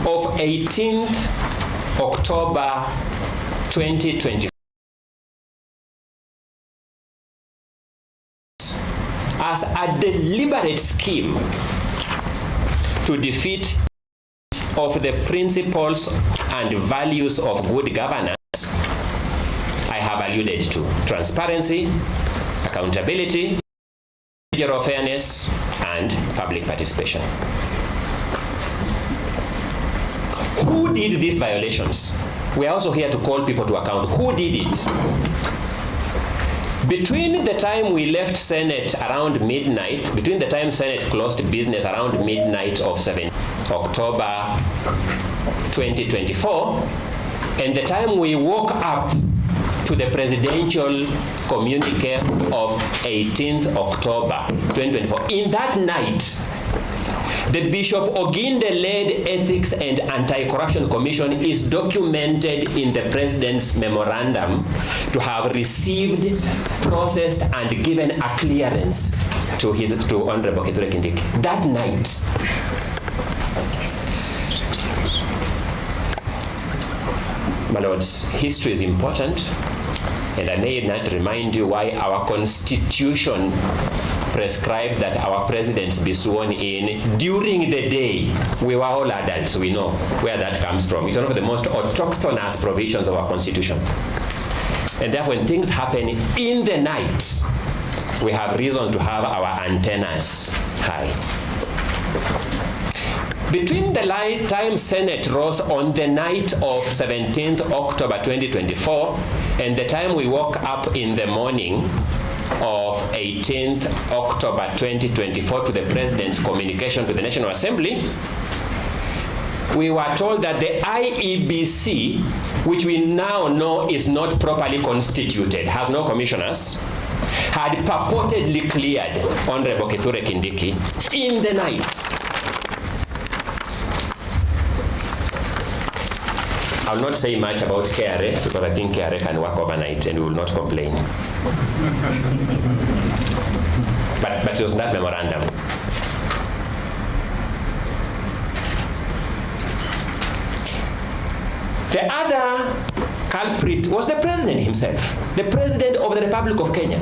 of 18th October 2020 as a deliberate scheme to defeat of the principles and values of good governance I have alluded to: transparency, accountability, procedural fairness, and public participation. Who did these violations? We are also here to call people to account. Who did it? Between the time we left Senate around midnight, between the time Senate closed business around midnight of 7 October 2024, and the time we woke up to the presidential communique of 18th October 2024, in that night, the Bishop Oginde-led Ethics and Anti-Corruption Commission is documented in the President's memorandum to have received, processed, and given a clearance to Honorable Kindiki. That night. My lords, history is important, and I may not remind you why our Constitution prescribes that our presidents be sworn in during the day. We were all adults, we know where that comes from. It's one of the most autochthonous provisions of our Constitution. And therefore, when things happen in the night, we have reason to have our antennas high. Between the time Senate rose on the night of 17th October 2024 and the time we woke up in the morning of 18th October 2024 to the President's communication to the National Assembly, we were told that the IEBC, which we now know is not properly constituted, has no commissioners, had purportedly cleared Honorable Kithure Kindiki in the night. I'll not say much about KRA because I think KRA can work overnight and we will not complain. but it was that memorandum. The other culprit was the President himself. The President of the Republic of Kenya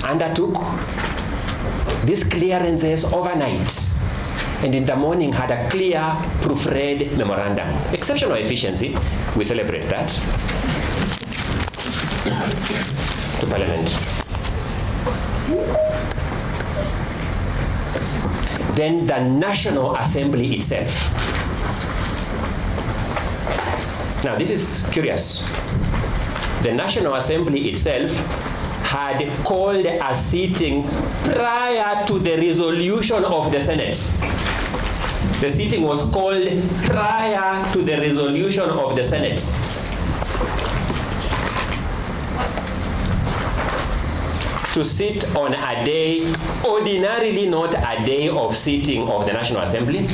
undertook these clearances overnight, and in the morning had a clear, proofread memorandum. Exceptional efficiency, we celebrate that. To Parliament. Then the National Assembly itself. Now this is curious. The National Assembly itself had called a sitting prior to the resolution of the Senate. The sitting was called prior to the resolution of the Senate. To sit on a day, ordinarily not a day of sitting of the National Assembly,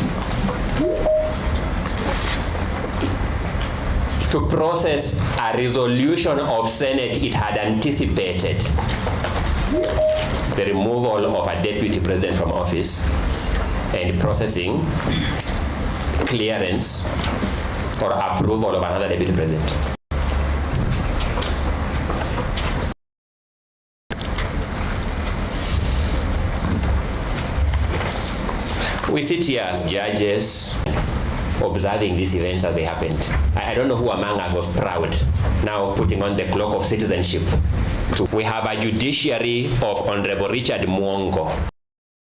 to process a resolution of Senate it had anticipated, the removal of a deputy president from office, and processing clearance or approval of another deputy president. We sit here as judges observing these events as they happened. I don't know who among us was proud now putting on the cloak of citizenship. We have a judiciary of Honorable Richard Mwongo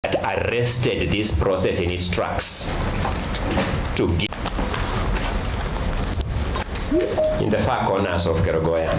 that arrested this process in its tracks to give in the far corners of Ongoya.